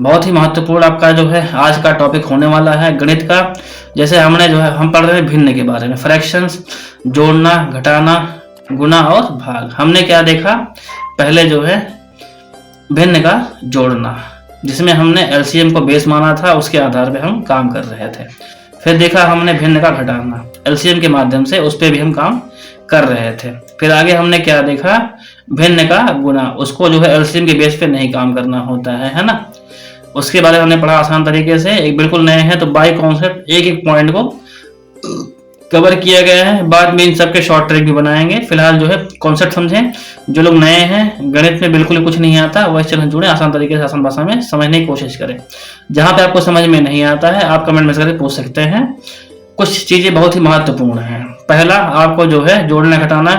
बहुत ही महत्वपूर्ण आपका जो है आज का टॉपिक होने वाला है गणित का। जैसे हमने जो है हम पढ़ रहे हैं भिन्न के बारे में, फ्रैक्शंस, जोड़ना, घटाना, गुना और भाग। हमने क्या देखा, पहले जो है भिन्न का जोड़ना, जिसमें हमने एलसीएम को बेस माना था, उसके आधार पे हम काम कर रहे थे। फिर देखा हमने भिन्न का घटाना, एलसीएम के माध्यम से उस पर भी हम काम कर रहे थे। फिर आगे हमने क्या देखा, भिन्न का गुना, उसको जो है एलसीएम के बेस पे नहीं काम करना होता है ना। उसके बारे में हमने पढ़ा आसान तरीके से, एक बिल्कुल नए हैं तो बाय कॉन्सेप्ट एक एक पॉइंट को कवर किया गया है। बाद में इन सबके शॉर्ट ट्रिक भी बनाएंगे। फिलहाल जो है कॉन्सेप्ट समझें। जो लोग नए हैं, गणित में बिल्कुल कुछ नहीं आता, वह चैनल जुड़े, आसान तरीके से आसान भाषा में समझने की कोशिश करें। जहां पे आपको समझ में नहीं आता है आप कमेंट में करके पूछ सकते हैं। कुछ चीजें बहुत ही महत्वपूर्ण हैं। पहला, आपको जो है जोड़ना घटाना,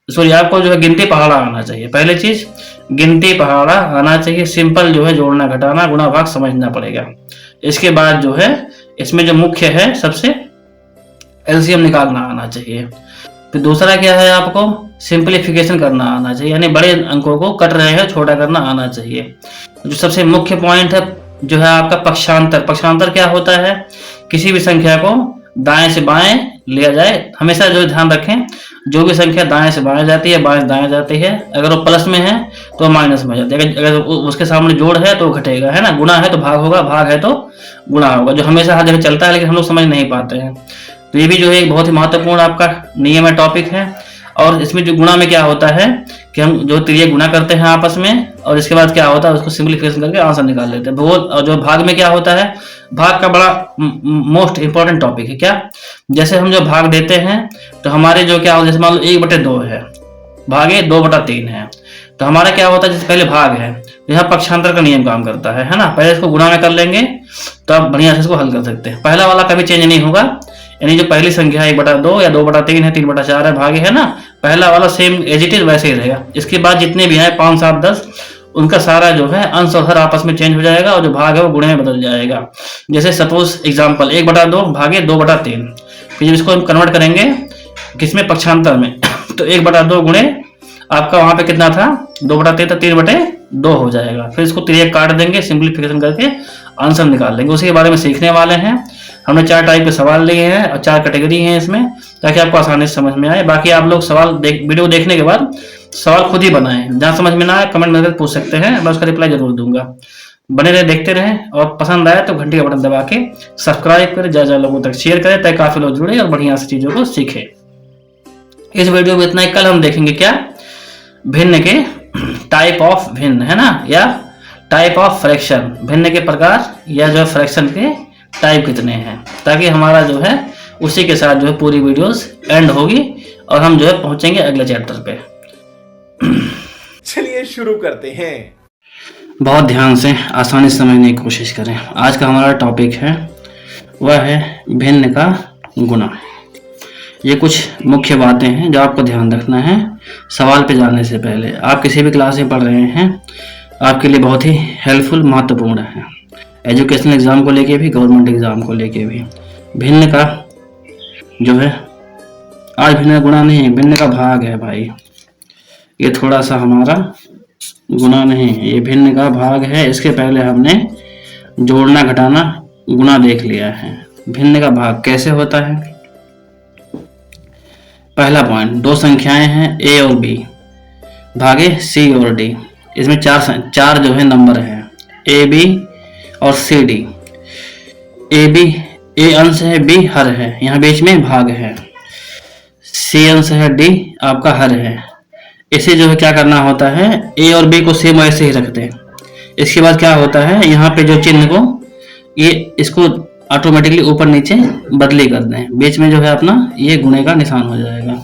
आपको जो है गिनती पहाड़ा आना चाहिए। पहली चीज गिनती पहाड़ा आना चाहिए। सिंपल जो है जोड़ना घटाना गुणा भाग समझना पड़ेगा। इसके बाद जो है इसमें जो मुख्य है सबसे एलसीएम निकालना आना चाहिए। फिर दूसरा क्या है, आपको सिंपलीफिकेशन करना आना चाहिए, यानी बड़े अंकों को कट रहे हैं छोटा करना आना चाहिए। जो सबसे मुख्य पॉइंट है जो है आपका पक्षांतर। पक्षांतर क्या होता है, किसी भी संख्या को दाएं से बाएं लिया जाए। हमेशा जो ध्यान रखें, जो भी संख्या दाएं से बाएं जाती है, बाएं से दाएं जाती है, अगर वो प्लस में है तो माइनस में जाती है, अगर उसके सामने जोड़ है तो घटेगा, है ना। गुणा है तो भाग होगा, भाग है तो गुणा होगा, जो हमेशा हर जगह चलता है लेकिन हम लोग समझ नहीं पाते हैं। तो ये भी जो है एक बहुत ही महत्वपूर्ण आपका नियम है, टॉपिक है। और इसमें जो गुणा में क्या होता है कि हम जो त्रिय गुणा करते हैं आपस में, और इसके बाद क्या होता है उसको सिंपलीफिकेशन करके आंसर निकाल लेते हैं। और जो भाग में क्या होता है, भाग का बड़ा मोस्ट इंपॉर्टेंट टॉपिक है। क्या, जैसे हम जो भाग देते हैं तो हमारे जो क्या, जैसे मान लो 1/2 है, भागे 2/3 है, तो हमारा क्या होता है, जैसे पहले भाग है तो यहाँ पक्षांतर का नियम काम करता है ना। पहले इसको गुणा में कर लेंगे तो आप बढ़िया से इसको हल कर सकते हैं। पहला वाला कभी चेंज नहीं होगा, यानी जो पहली संख्या है 1/2 या 2/3 है, 3/4 है, भागे है ना, पहला वाला सेम एज इट इज वैसे ही रहेगा। इसके बाद जितने भी हैं 5, 7, 10, उनका सारा जो है अंश और हर आपस में चेंज हो जाएगा और जो भाग है वो गुणे में बदल जाएगा। जैसे सपोज एग्जांपल 1/2 भागे 2/3, फिर जब इसको हम कन्वर्ट करेंगे किसमें, पक्षांतर में, तो 1/2 गुणे आपका वहां पे कितना था, 2/3 था, 3/2 हो जाएगा। फिर इसको 3 काट देंगे, सिंपलीफिकेशन करके आंसर निकाल लेंगे। उसी के बारे में सीखने वाले हैं। हमने 4 टाइप के सवाल लिए हैं और 4 कैटेगरी हैं इसमें, ताकि आपको आसानी से समझ में आए। बाकी आप लोग वीडियो देखने के बाद सवाल खुद ही बनाएं। जहां समझ में ना आए कमेंट में पूछ सकते हैं, मैं उसका रिप्लाई जरूर दूंगा। बने रहे, देखते रहें, और पसंद आए तो घंटी का बटन दबा के सब्सक्राइब करें, ज्यादा लोगों तक शेयर करें ताकि काफी लोग जुड़े और बढ़िया से चीजों को सीखें। इस वीडियो में इतना ही। कल हम देखेंगे क्या, भिन्न के टाइप ऑफ भिन्न, है ना, या टाइप ऑफ फ्रैक्शन, भिन्न के प्रकार या जो फ्रैक्शन के टाइप कितने हैं, ताकि हमारा जो है उसी के साथ जो है पूरी वीडियोस एंड होगी और हम जो है पहुंचेंगे अगले चैप्टर पे। चलिए शुरू करते हैं। बहुत ध्यान से आसानी से समझने की कोशिश करें। आज का हमारा टॉपिक है वह है भिन्न का गुणा। ये कुछ मुख्य बातें हैं जो आपको ध्यान रखना है सवाल पे जाने से पहले। आप किसी भी क्लास में पढ़ रहे हैं, आपके लिए बहुत ही हेल्पफुल, महत्वपूर्ण है, एजुकेशनल एग्जाम को लेके भी, गवर्नमेंट एग्जाम को लेके भी। भिन्न का जो है, आज भिन्न का गुणा नहीं है, भिन्न का भाग है भाई। ये थोड़ा सा हमारा गुणा नहीं है, ये भिन्न का भाग है। इसके पहले हमने जोड़ना घटाना गुणा देख लिया है। भिन्न का भाग कैसे होता है, पहला पॉइंट, 2 संख्याएं हैं ए और बी, भागे सी और डी। इसमें चार जो है नंबर है, ए बी और सी डी। ए बी, ए अंश है, बी हर है, यहाँ बीच में भाग है, सी अंश है, डी आपका हर है। इसे जो है क्या करना होता है, ए और बी को सेम ऐसे ही रखते हैं। इसके बाद क्या होता है, यहाँ पे जो चिन्ह को ये इसको ऑटोमेटिकली ऊपर नीचे बदली कर दें, बीच में जो है अपना ये गुणे का निशान हो जाएगा।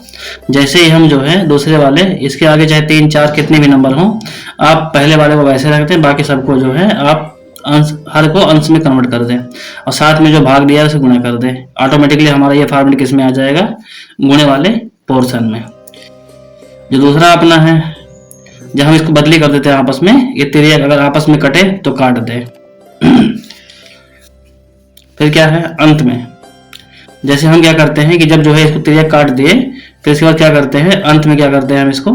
जैसे ही हम जो है दूसरे वाले, इसके आगे चाहे 3, 4 कितने भी नंबर हों, आप पहले वाले को वैसे रखते हैं, बाकी सबको जो है आप अंश, हर को अंश में कन्वर्ट कर दें और साथ में जो भाग दिया है उसे गुणा कर दें। ऑटोमेटिकली हमारा ये फॉर्मूला किस में आ जाएगा, गुणे वाले पोर्शन में। जो दूसरा अपना है, जब हम इसको बदली कर देते हैं आपस में, ये तिर्यक अगर आपस में कटे तो काट दे। फिर क्या है, अंत में जैसे हम क्या करते हैं कि जब जो है इसको तिर्यक काट दिए, फिर इसके बाद क्या करते हैं, अंत में क्या करते हैं हम इसको,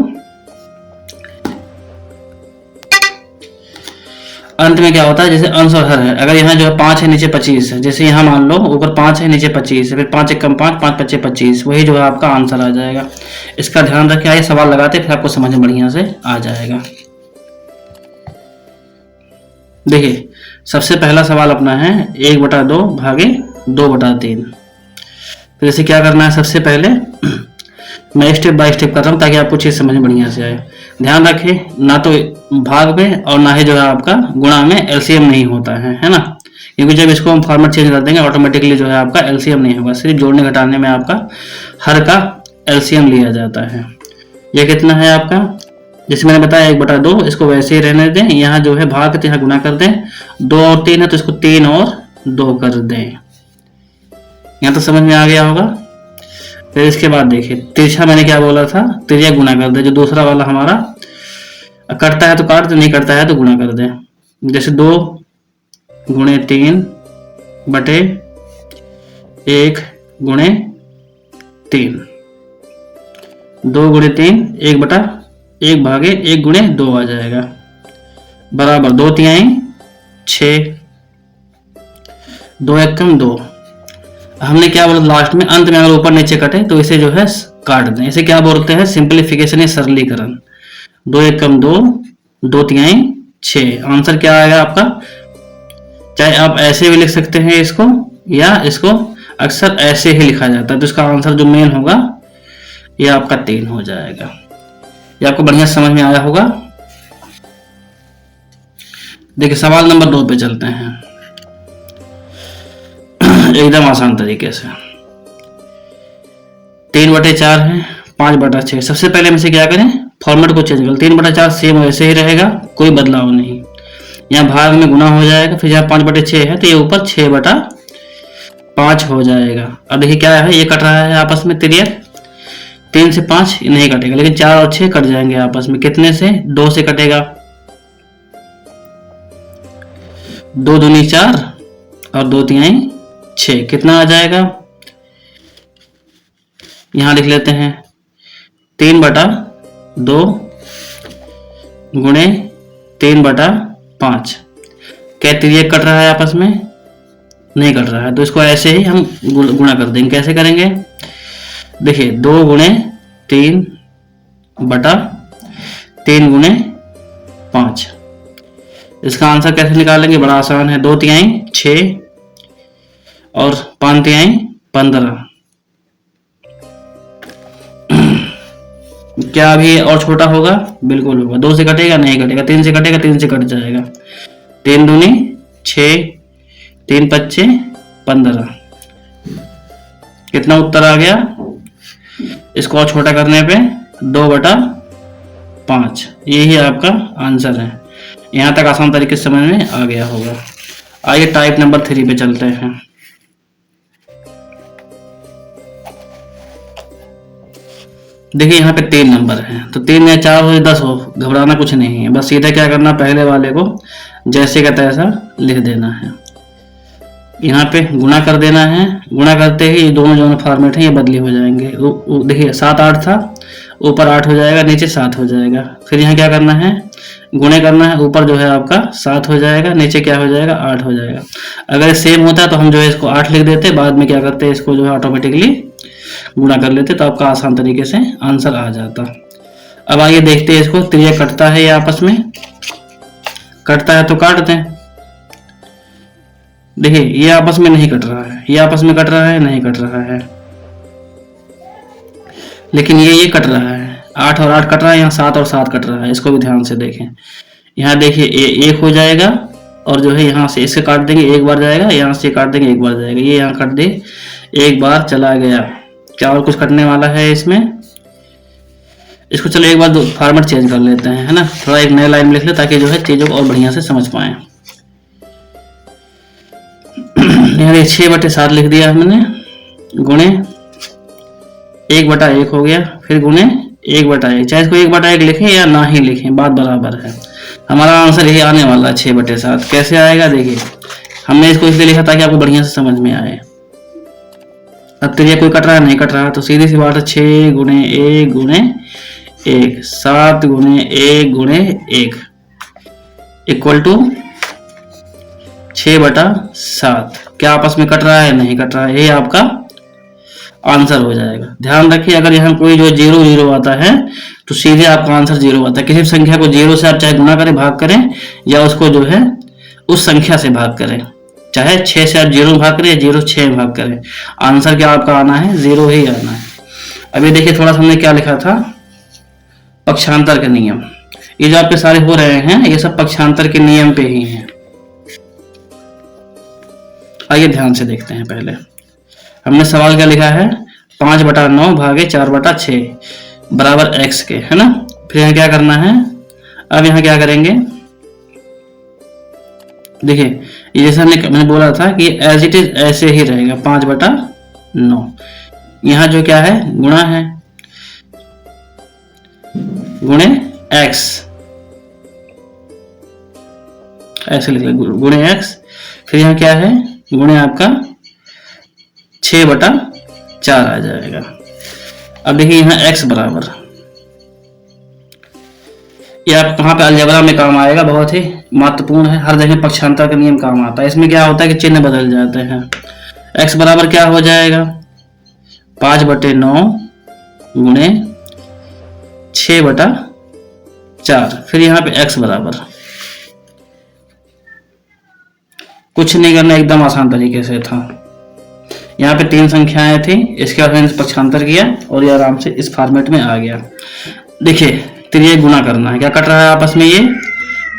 अंत में क्या होता है, जैसे अंश और हर है, अगर यहाँ जो है 5 है नीचे 25 है, जैसे यहाँ मान लो ऊपर 5 है नीचे 25 है, फिर 5 एक कम 5, 5 पच्चे 25, वही जो है आपका आंसर आ जाएगा। इसका ध्यान रखें, आइए सवाल लगाते फिर आपको समझ में बढ़िया से आ जाएगा। देखिए सबसे पहला सवाल अपना है 1/2 भागे 2/3। फिर इसे क्या करना है, सबसे पहले मैं स्टेप बाय स्टेप कर रहा हूँ ताकि आपको चीज़ समझ में बढ़िया से आए। ध्यान रखें, ना तो भाग में और ना ही जो है आपका गुणा में एलसीएम नहीं होता है ना, क्योंकि जब इसको हम फॉर्मेट चेंज कर देंगे ऑटोमेटिकली जो है आपका एलसीएम नहीं होगा, सिर्फ जोड़ने घटाने में आपका हर का एलसीएम लिया जाता है। यह कितना है आपका, जैसे मैंने बताया 1/2, इसको वैसे ही रहने दें। यहाँ जो है भाग तो यहाँ गुना कर दें, 2 और 3 है तो इसको 3 और 2 कर दें। यहाँ तो समझ में आ गया होगा। फिर इसके बाद देखिए तिरछा मैंने क्या बोला था, तिरछा गुना कर दे, जो दूसरा वाला हमारा कटता है तो काट दे, नहीं कटता है तो गुना कर दे। जैसे 2 गुणे 3 बटे 1 गुणे 3, 2 गुणे 3 1 भागे 1 गुणे 2 आ जाएगा, बराबर 2 तिहाई 6, 2 एक कम 2। हमने क्या बोला लास्ट में, अंत में अगर ऊपर नीचे कटे तो इसे जो है काट दें। इसे क्या बोलते हैं, सिंप्लीफिकेशन या सरलीकरण। 2 एक कम 2, 2 तिहाई 6। आंसर क्या आएगा आपका, चाहे आप ऐसे भी लिख सकते हैं इसको, या इसको अक्सर ऐसे ही लिखा जाता है, तो इसका आंसर जो मेन होगा ये आपका 3 हो जाएगा। ये आपको बढ़िया समझ में आया होगा। देखिए सवाल नंबर 2 पे चलते हैं एकदम आसान तरीके से। 3/4 है, 5/6। सबसे पहले हम इसे क्या करें, फॉर्मेट को चेंज करें। 3/4 सेम वैसे ही रहेगा, कोई बदलाव नहीं। यहाँ भाग में गुना हो जाएगा, फिर यहाँ 5/6 है तो ये ऊपर 6/5 हो जाएगा। अब देखिए क्या है, ये कट रहा है आपस में तिर्यक, 3 से 5 नहीं कटेगा, लेकिन 4 और 6 कट जाएंगे आपस में। कितने से, 2 से कटेगा, 2 दूनी 4 और 2 तिहाई 6। कितना आ जाएगा, यहां लिख लेते हैं 3/2 गुणे 3/5। क्या तिर्यक कट रहा है आपस में, नहीं कट रहा है, तो इसको ऐसे ही हम गुणा कर देंगे। कैसे करेंगे, देखिए 2 गुणे 3/3 गुणे 5। इसका आंसर कैसे निकालेंगे, बड़ा आसान है। 2 तिहाई 6 और 5 तिहाई 15। क्या अभी और छोटा होगा, बिल्कुल होगा। 2 से कटेगा, नहीं कटेगा। 3 से कटेगा, 3 से कट जाएगा। 3 दूनी 6, 3 पच्चे 15। कितना उत्तर आ गया, इसको और छोटा करने पे 2/5। यही आपका आंसर है। यहां तक आसान तरीके से समझ में आ गया होगा। आइए टाइप नंबर 3 पे चलते हैं। देखिए यहाँ पे 3 नंबर हैं, तो 3 या 4 हो या 10 हो, घबराना कुछ नहीं है। बस सीधा क्या करना, पहले वाले को जैसे का तैसा लिख देना है। यहाँ पे गुणा कर देना है। गुणा करते ही ये दोनों जो फॉर्मेट है ये बदली हो जाएंगे। देखिए 7 8 था, ऊपर 8 हो जाएगा, नीचे 7 हो जाएगा। फिर यहाँ क्या करना है, गुणे करना है। ऊपर जो है आपका 7 हो जाएगा, नीचे क्या हो जाएगा, 8 हो जाएगा। अगर सेम होता तो हम जो है इसको 8 लिख देते, बाद में क्या करते इसको जो है ऑटोमेटिकली गुणा कर लेते, तो आपका आसान तरीके से आंसर आ जाता। अब आइए देखते हैं इसको। त्रिज्या कटता है, ये आपस में कटता है तो काट दें। देखिए ये आपस में नहीं कट रहा है, ये आपस में कट रहा है, नहीं कट रहा है, लेकिन ये कट रहा है। 8 और 8 कट रहा है, यहाँ 7 और 7 कट रहा है। इसको भी ध्यान से देखें। यहाँ देखिए ये 1 हो जाएगा, और जो है यहाँ से इसे काट देंगे, एक बार जाएगा, यहाँ से काट देंगे, एक बार जाएगा। ये यहाँ कट दे, एक बार चला गया। क्या और कुछ कटने वाला है इसमें? इसको चलो एक बार फॉर्मेट चेंज कर लेते हैं, है ना। थोड़ा एक नया लाइन में लिख ले ताकि जो है चीजों को और बढ़िया से समझ पाए। यहाँ 6/7 लिख दिया हमने, गुणे 1/1 हो गया, फिर गुणे 1/1। चाहे इसको 1/1 लिखें या ना ही लिखें, बात बराबर है। हमारा आंसर यही आने वाला है 6/7। कैसे आएगा देखिए, हमने इसको इसलिए लिखा ताकि आपको बढ़िया से समझ में आए। अब तो ये कोई कट रहा है, नहीं कट रहा है, तो सीधी सी बात है 6 गुणे 1 गुणे 1, 7 गुणे 1 गुणे 1 इक्वल टू 6/7। क्या आपस में कट रहा है? नहीं कट रहा है। यही आपका आंसर हो जाएगा। ध्यान रखिए, अगर यहाँ कोई जो 0 0 आता है तो सीधे आपका आंसर 0 आता है। किसी भी संख्या को 0 से आप चाहे गुना करें, भाग करें, या उसको जो है उस संख्या से भाग करें, चाहे 6 से आप 0 भाग करें या 0 6 में भाग करें, आंसर क्या आपका आना है? 0 ही आना है। अभी देखिए थोड़ा सा हमने क्या लिखा था, पक्षांतर के नियम। ये जो आपके सारे हो रहे हैं ये सब पक्षांतर के नियम पे ही हैं। आइए ध्यान से देखते हैं। पहले हमने सवाल क्या लिखा है, 5/9 भागे 4/6 बराबर x के, है ना। फिर यहाँ क्या करना है, अब यहाँ क्या करेंगे, देखिए ये जैसे मैंने बोला था कि एज इट इज ऐसे ही रहेगा 5/9। यहाँ जो क्या है, गुणा है, गुणे x, ऐसे लिख गुणे x। फिर यहाँ क्या है, गुणे आपका 6/4 आ जाएगा। अब देखिए यहाँ x बराबर, ये आप कहाँ पे अलजेब्रा में काम आएगा, बहुत ही महत्वपूर्ण है, हर जगह पक्षांतर का नियम काम आता है। इसमें क्या होता है कि चिन्ह बदल जाते हैं। x बराबर क्या हो जाएगा, 5/9 गुणे 6/4। फिर यहाँ पे x बराबर, कुछ नहीं करना, एकदम आसान तरीके से था। यहाँ पे 3 संख्याएं थी, इसके बाद मैंने पक्षांतर किया और ये आराम से इस फॉर्मेट में आ गया। देखिए फिर ये गुणा करना है, क्या कट रहा है आपस में, ये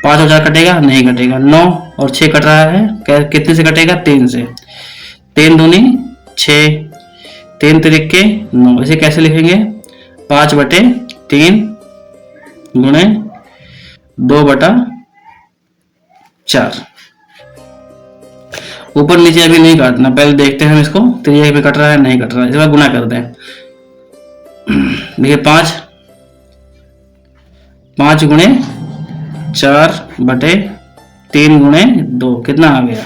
5 और 4 कटेगा, नहीं कटेगा। 9 और 6 कट रहा है, कितने से कटेगा, 3 से। 3 दूनी 6, 3 तिरिके 9। इसे कैसे लिखेंगे, 5/3 गुणे 2/4। ऊपर नीचे अभी नहीं काटना, पहले देखते हैं हम इसको, त्रिज्या भी कट रहा है, नहीं कट रहा है, इस बार गुना कर दें। देखिए 5 गुणे 4/3 गुणे 2 कितना आ गया।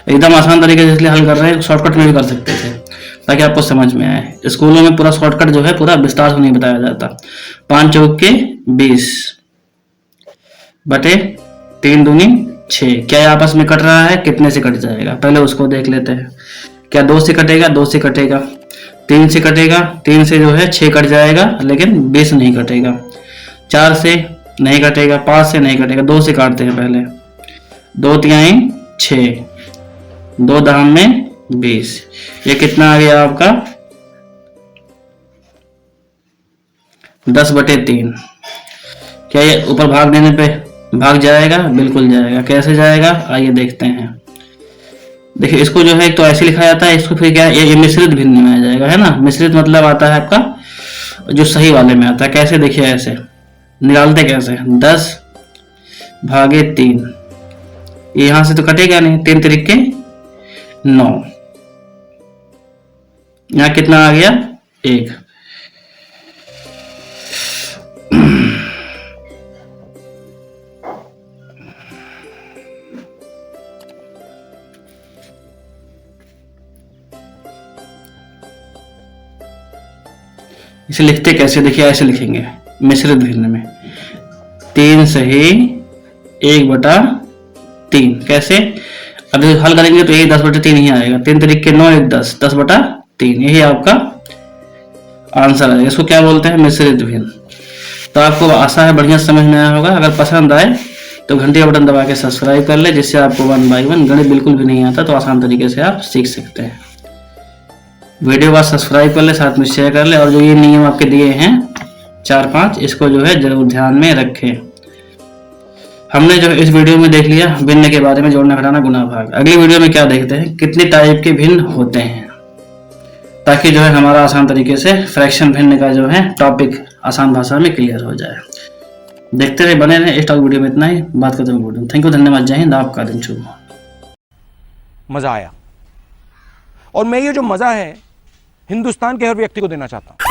एकदम आसान तरीके से इसलिए हल कर रहे हैं, शॉर्टकट में भी कर सकते थे ताकि आपको समझ में आए। स्कूलों में पूरा शॉर्टकट जो है पूरा विस्तार से नहीं बताया जाता। 5 चौके 20 बटे 3 दूनी 6। क्या आपस में कट रहा है, कितने से कट जाएगा, पहले उसको देख लेते हैं। क्या 2 से कटेगा, 2 से कटेगा, 3 से कटेगा, 3 से जो है 6 कट जाएगा, लेकिन 20 नहीं कटेगा। 4 से नहीं कटेगा, 5 से नहीं कटेगा, 2 से काटते हैं पहले। 2 तिहाई 6, 2 दाम में 20। ये कितना आ गया आपका, 10/3। क्या ये ऊपर भाग देने पे भाग जाएगा, बिल्कुल जाएगा। कैसे जाएगा, आइए देखते हैं। देखिए इसको जो है एक तो ऐसे लिखा जाता है, इसको फिर क्या है, ये मिश्रित भिन्न में आ जाएगा, है ना। मिश्रित मतलब आता है आपका जो सही वाले में आता है। कैसे, देखिए ऐसे निकालते कैसे, 10/3। यहां से तो कटेगा नहीं, 3 तिरिके 9। यहां कितना आ गया, 1। इसे लिखते कैसे, देखिए ऐसे लिखेंगे मिश्रित भिन्न में, 3 सही 1/3। कैसे, अब हल करेंगे तो ये 10/3 ही आएगा। 3 तरीके 9, 1 10, 10/3, यही आपका आंसर आएगा। इसको क्या बोलते हैं, मिश्रित भिन्न। तो आपको आशा है बढ़िया समझ में आया होगा। अगर पसंद आए तो घंटी का बटन दबा के सब्सक्राइब कर ले, जिससे आपको 1 बाय 1 गणित बिल्कुल भी नहीं आता तो आसान तरीके से आप सीख सकते हैं। वीडियो का सब्सक्राइब कर ले, साथ में शेयर कर ले, और जो ये नियम आपके दिए हैं 4-5, इसको जो है जरूर ध्यान में रखें। हमने जो इस वीडियो में देख लिया भिन्न के बारे में, जोड़ना घटाना गुना भाग। अगली वीडियो में क्या देखते हैं, कितने टाइप के भिन्न होते हैं, ताकि जो है हमारा आसान तरीके से फ्रैक्शन भिन्न का जो है टॉपिक आसान भाषा में क्लियर हो जाए। देखते रहे, बने रहे। इस टॉपिक वीडियो में इतना ही, बात करते हैं। थैंक यू, धन्यवाद, जय हिंद। आपका दिन शुभ हो। मजा आया, और मैं ये जो मजा है हिंदुस्तान के हर व्यक्ति को देना चाहता हूं।